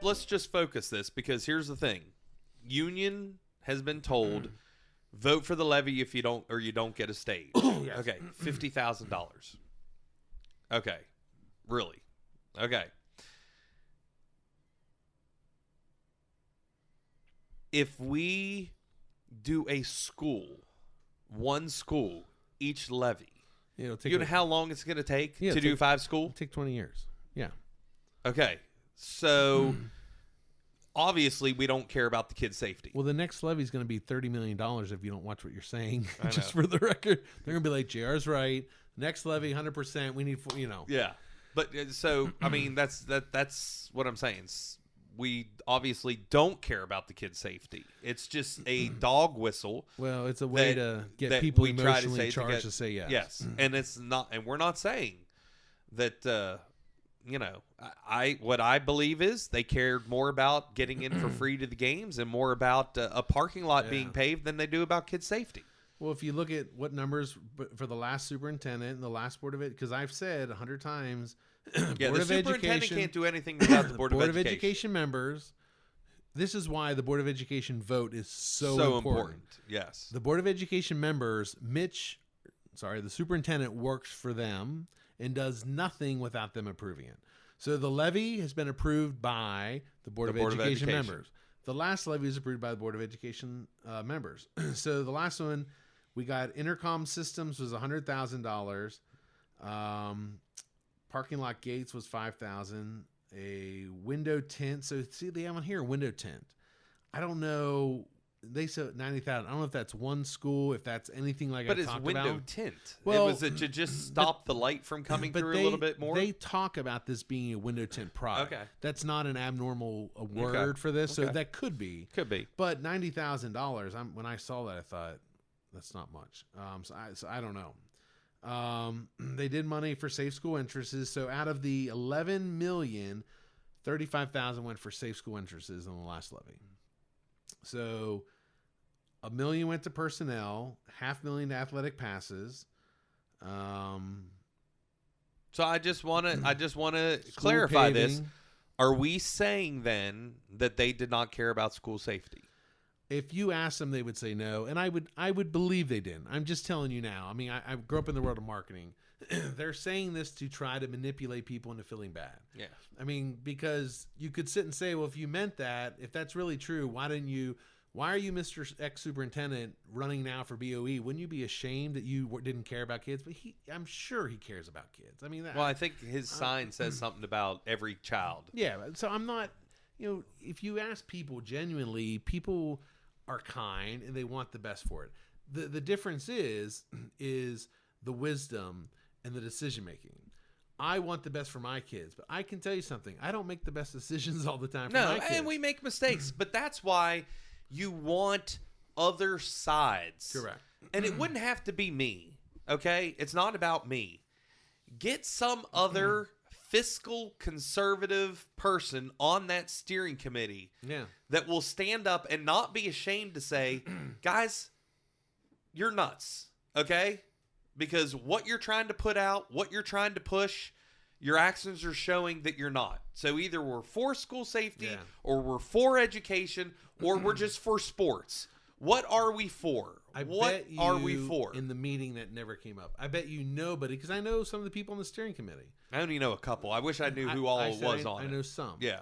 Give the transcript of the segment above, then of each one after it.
let's just focus this, because here's the thing. Union has been told, vote for the levy if you don't get a stage. Yes. Okay, $50,000. Okay, really? Okay. If we do a school, one school, each levy, It'll take you know how long it's going to take to do 5 schools? It'll take 20 years. Yeah. Okay, so obviously we don't care about the kids' safety. Well, the next levy is going to be $30 million if you don't watch what you're saying. I Just know. for the record, they're going to be like, JR's right. Next levy, 100%. We need, Yeah, but so I mean that's what I'm saying. We obviously don't care about the kids' safety. It's just a dog whistle. Well, it's a way that- to get that people we try to emotionally say charged to say yes. Yes, and it's not, and we're not saying that. What I believe is they cared more about getting in for free to the games and more about a parking lot being paved than they do about kids' safety. Well, if you look at what numbers for the last superintendent and the last Board of Ed, because I've said 100 times, Yeah, Board the of superintendent Education can't do anything without the Board of Education. Education members. This is why the Board of Education vote is so important. Yes. The Board of Education members, the superintendent works for them and does nothing without them approving it. So the levy has been approved by the Board of Education members. The last levy is approved by the Board of Education members. So the last one, we got intercom systems was $100,000. Parking lot gates was $5,000. A window tint. So see, they have on here a window tint. I don't know. They said $90,000. I don't know if that's one school, if that's anything like But I it's talked window about. tint. Well, Was it to just stop the light from coming through a little bit more? They talk about this being a window tint product. Okay. That's not an abnormal word for this, so Okay. that could be. Could be. But $90,000. When I saw that, I thought that's not much. So I don't know. They did money for safe school entrances. So out of the 11 million, 35,000 went for safe school entrances in the last levy. So $1 million went to personnel, $500,000 to athletic passes. So I just want to clarify this. paving. Are we saying then that they did not care about school safety? If you ask them, they would say no, and I would believe they didn't. I'm just telling you now. I mean, I grew up in the world of marketing. They're saying this to try to manipulate people into feeling bad. Yeah. I mean, because you could sit and say, well, if you meant that, if that's really true, why are you, Mr. Ex-Superintendent, running now for BOE? Wouldn't you be ashamed that you didn't care about kids? But I'm sure he cares about kids. I mean, Well, I think his sign says something about every child. yeah. So I'm not, if you ask people genuinely, people are kind and they want the best for it. The difference is the wisdom and the decision making. I want the best for my kids, but I can tell you something. I don't make the best decisions all the time for my kids. And we make mistakes, but that's why you want other sides. Correct. And it wouldn't have to be me, okay? It's not about me. Get some other fiscal conservative person on that steering committee that will stand up and not be ashamed to say, guys, you're nuts, okay? Because what you're trying to put out, what you're trying to push, your actions are showing that you're not. So either we're for school safety or we're for education or we're just for sports. What are we for? What are we for? In the meeting that never came up, I bet you nobody, because I know some of the people on the steering committee. I only know a couple. I wish I knew who all was on it. I know some. Yeah.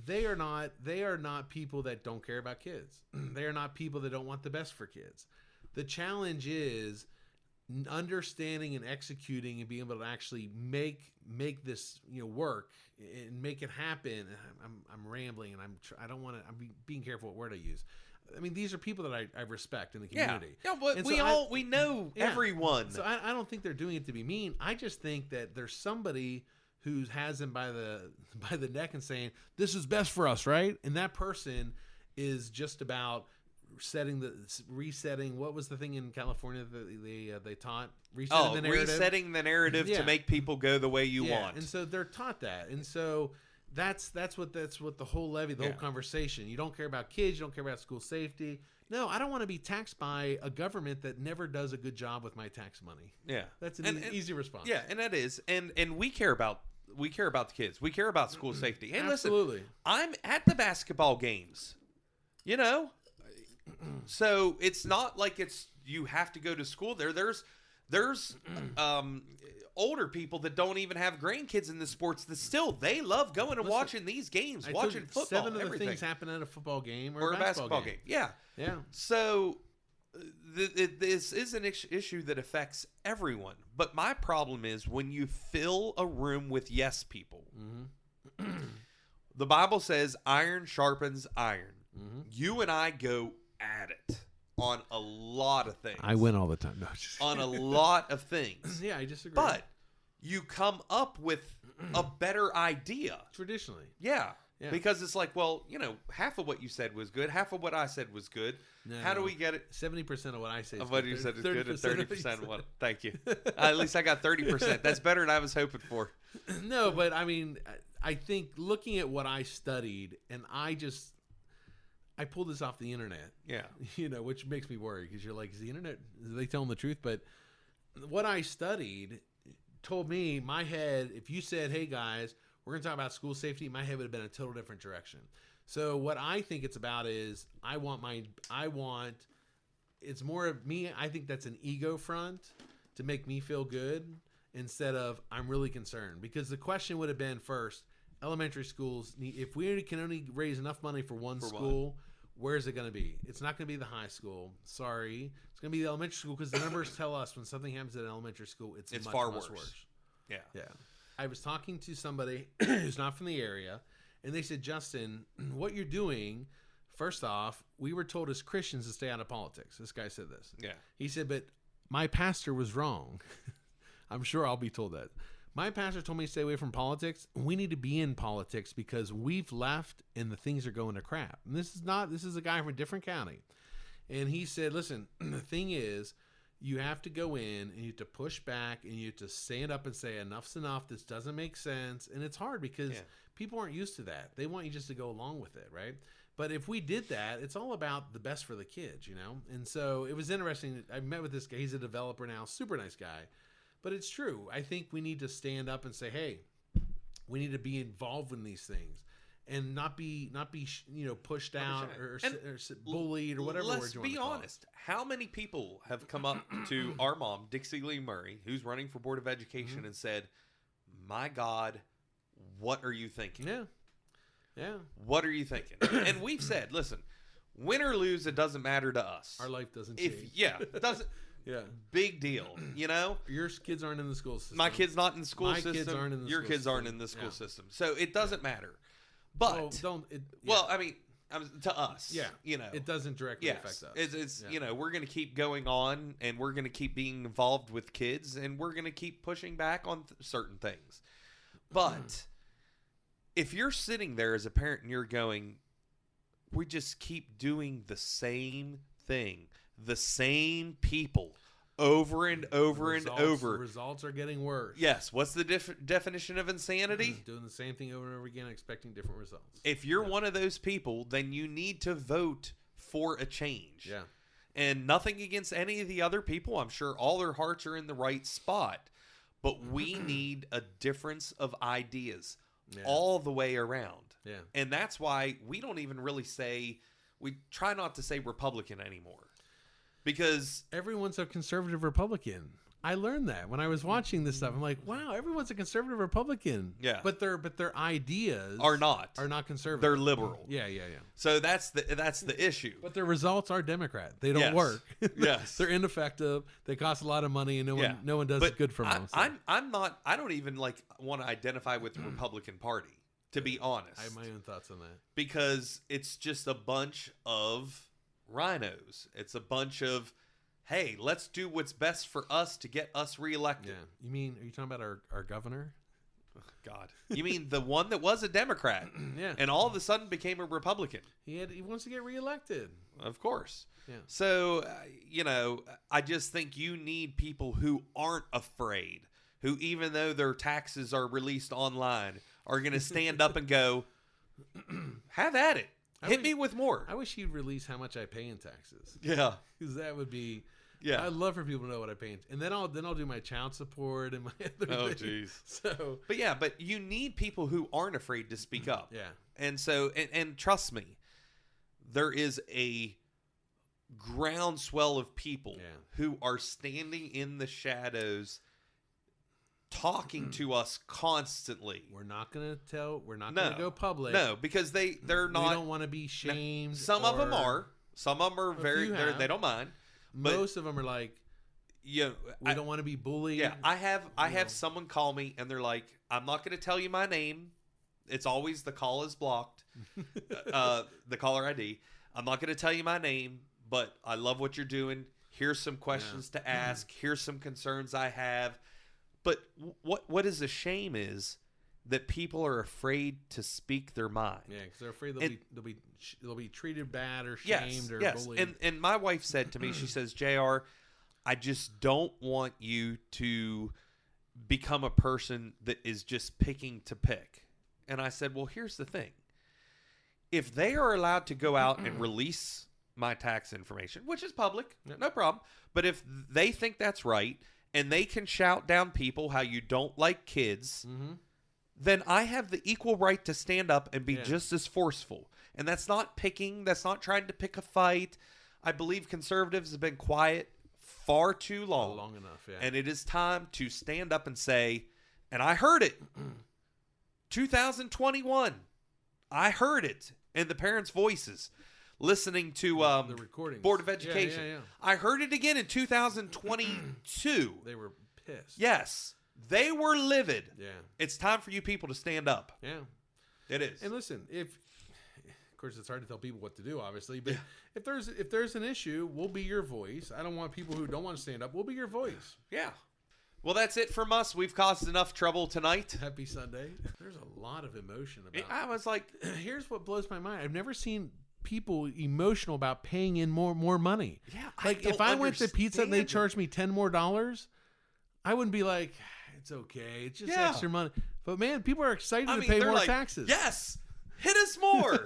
They are not people that don't care about kids. They are not people that don't want the best for kids. The challenge is understanding and executing and being able to actually make this work and make it happen. I'm rambling and I don't want to. I'm being careful what word I use. I mean, these are people that I respect in the community. Yeah, but and we know everyone. So I don't think they're doing it to be mean. I just think that there's somebody who has them by the neck and saying, this is best for us, right? And that person is just about resetting. What was the thing in California that they taught? Resetting the narrative. Resetting the narrative to make people go the way you want. And so they're taught that. And so that's what the whole levy, the whole conversation. You don't care about kids. You don't care about school safety. No, I don't want to be taxed by a government that never does a good job with my tax money. Yeah. That's an easy response. Yeah, and that is. And we care about we care about the kids. We care about school safety. Hey, Absolutely. listen, I'm at the basketball games, you know? So it's not like you have to go to school there. There's older people that don't even have grandkids in the sports that still they love going and watching these games, watching football. 7 of everything. the things happen at a football game or a basketball game. Yeah. Yeah. So this is an issue that affects everyone. But my problem is when you fill a room with yes people. Mm-hmm. The Bible says iron sharpens iron. Mm-hmm. You and I go at it on a lot of things. I win all the time. No, on a lot of things. Yeah, I disagree. But you come up with a better idea. Traditionally. Yeah. Because it's like, well, you know, half of what you said was good. Half of what I said was good. No, how do we get it? 70% of what I say is of what you said is good, and 30% of what. Thank you. At least I got 30%. That's better than I was hoping for. No, but I mean, I think looking at what I studied, and I pulled this off the internet. Yeah. You know, which makes me worry because you're like, is the internet, are they telling the truth? But what I studied told me, my head, if you said, hey guys, we're going to talk about school safety, my head would have been a total different direction. So what I think it's about is it's more of me. I think that's an ego front to make me feel good instead of I'm really concerned, because the question would have been first, elementary schools, if we can only raise enough money for one school, where's it going to be? It's not going to be the high school. Sorry. It's going to be the elementary school, because the numbers tell us when something happens at an elementary school, it's much, far much worse. Yeah. Yeah. I was talking to somebody who's not from the area, and they said, Justin, what you're doing, first off, we were told as Christians to stay out of politics. This guy said this. Yeah. He said, but my pastor was wrong. I'm sure I'll be told that. My pastor told me to stay away from politics. We need to be in politics because we've left and the things are going to crap. And this is a guy from a different county. And he said, listen, the thing is, you have to go in and you have to push back and you have to stand up and say, enough's enough. This doesn't make sense. And it's hard because people aren't used to that. They want you just to go along with it, right? But if we did that, it's all about the best for the kids, you know? And so it was interesting. I met with this guy. He's a developer now, super nice guy. But it's true. I think we need to stand up and say, hey, we need to be involved in these things and not be pushed out or bullied or whatever word you want to call it. Let's be honest. How many people have come up to our mom, Dixie Lee Murray, who's running for Board of Education, and said, my God, what are you thinking? Yeah. Yeah. What are you thinking? And we've said, listen, win or lose, it doesn't matter to us. Our life doesn't change. It doesn't. Yeah. Big deal, you know? Your kids aren't in the school system. My kid's not in the school system. My kids aren't in the Your school kids system. aren't in the school system. So it doesn't matter. But, I mean, to us, you know. It doesn't directly affect us. It's you know, we're going to keep going on and we're going to keep being involved with kids and we're going to keep pushing back on certain things. But if you're sitting there as a parent and you're going, we just keep doing the same thing, the same people over and over and over. The results are getting worse. Yes. What's the definition of insanity? Doing the same thing over and over again, expecting different results. If you're one of those people, then you need to vote for a change. Yeah. And nothing against any of the other people. I'm sure all their hearts are in the right spot. But we need a difference of ideas all the way around. Yeah. And that's why we don't even really say, we try not to say Republican anymore. Because everyone's a conservative Republican. I learned that when I was watching this stuff. I'm like, wow, everyone's a conservative Republican. Yeah. But their ideas are not conservative. They're liberal. Yeah. So that's the issue. But their results are Democrat. They don't work. Yes. They're ineffective. They cost a lot of money and no one does it good for them. I don't even want to identify with the Republican Party, to be honest. I have my own thoughts on that. Because it's just a bunch of rhinos. It's a bunch of, hey, let's do what's best for us to get us reelected. Yeah. Are you talking about our governor? Oh, God. You mean the one that was a Democrat? Yeah. And all of a sudden became a Republican. He wants to get reelected. Of course. Yeah. So, I just think you need people who aren't afraid, who even though their taxes are released online, are going to stand up and go, have at it. Hit me with more. I wish he'd release how much I pay in taxes. Yeah. Because that would be... Yeah. I'd love for people to know what I pay, and then I'll do my child support and my other Oh, things. jeez. So, But you need people who aren't afraid to speak up. yeah. And so, and trust me, there is a groundswell of people who are standing in the shadows talking to us constantly. We're not going to go public. No, because they're not. We don't want to be shamed. Some of them are. Some of them are they don't mind. Most of them are like, we don't want to be bullied. Yeah, I have someone call me and they're like, I'm not going to tell you my name. It's always the call is blocked, the caller ID. I'm not going to tell you my name, but I love what you're doing. Here's some questions to ask. Here's some concerns I have. But what is a shame is that people are afraid to speak their mind. Yeah, because they're afraid they'll be treated bad or shamed or bullied. And my wife said to me, she says, JR, I just don't want you to become a person that is just picking to pick. And I said, well, here's the thing. If they are allowed to go out and release my tax information, which is public, no problem. But if they think that's right and they can shout down people how you don't like kids, then I have the equal right to stand up and be just as forceful. And that's not picking. That's not trying to pick a fight. I believe conservatives have been quiet far too long. Long enough, yeah. And it is time to stand up and say, and I heard it. 2021. I heard it in the parents' voices listening to the recordings. Board of Education. Yeah. I heard it again in 2022. They were pissed. Yes. They were livid. Yeah. It's time for you people to stand up. Yeah. It is. And listen, of course it's hard to tell people what to do, obviously, but if there's an issue, we'll be your voice. I don't want people who don't want to stand up. We'll be your voice. Yeah. Well, that's it from us. We've caused enough trouble tonight. Happy Sunday. There's a lot of emotion about it. I was like, here's what blows my mind. I've never seen people emotional about paying in more money. Yeah. Like if I went to Pizza and they charged me $10 more, I wouldn't be like, it's okay. It's just extra money. But man, people are excited to pay more taxes. Yes. Hit us more.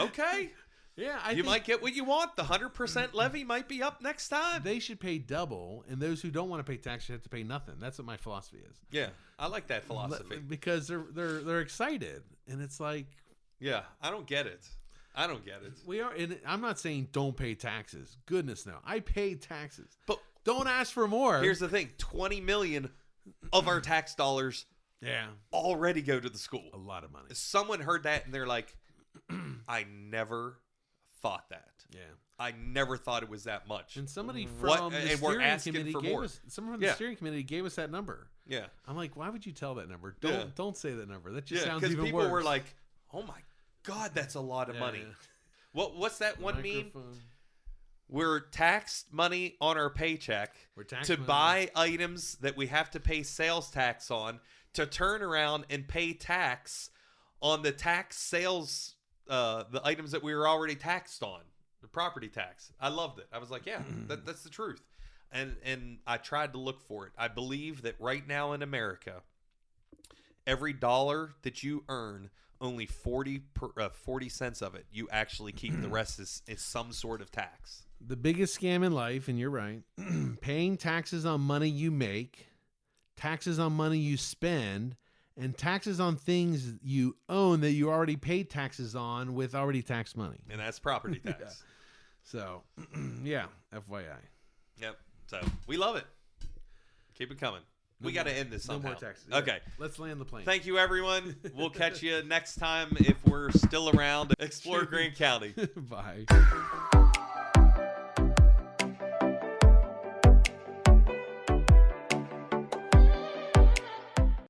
Okay. Yeah, you might get what you want. The 100% levy might be up next time. They should pay double, and those who don't want to pay tax should have to pay nothing. That's what my philosophy is. Yeah, I like that philosophy because they're excited, and it's like, yeah, I don't get it. We are, and I'm not saying don't pay taxes. Goodness no, I pay taxes, but don't ask for more. Here's the thing: 20 million of our tax dollars, already go to the school. A lot of money. Someone heard that and they're like, I never thought that. Yeah. I never thought it was that much. And somebody from the steering committee gave us, someone from the steering committee gave us that number. Yeah. I'm like, why would you tell that number? Don't say that number. That just sounds even worse. Because people were like, oh my God, that's a lot of money. Yeah. What's that one meme? We're taxed money on our paycheck to buy items that we have to pay sales tax on, to turn around and pay tax on the tax sales, the items that we were already taxed on, the property tax. I loved it. I was like, yeah, that's the truth. And I tried to look for it. I believe that right now in America, every dollar that you earn, only 40 cents of it you actually keep. The rest is some sort of tax. The biggest scam in life, and you're right, paying taxes on money you make, taxes on money you spend, and taxes on things you own that you already paid taxes on with already taxed money. And that's property tax. Yeah. So, yeah, FYI. Yep. So, we love it. Keep it coming. We got to end this somehow. No more taxes. Okay. Let's land the plane. Thank you, everyone. We'll catch you next time if we're still around. Explore Greene County. Bye.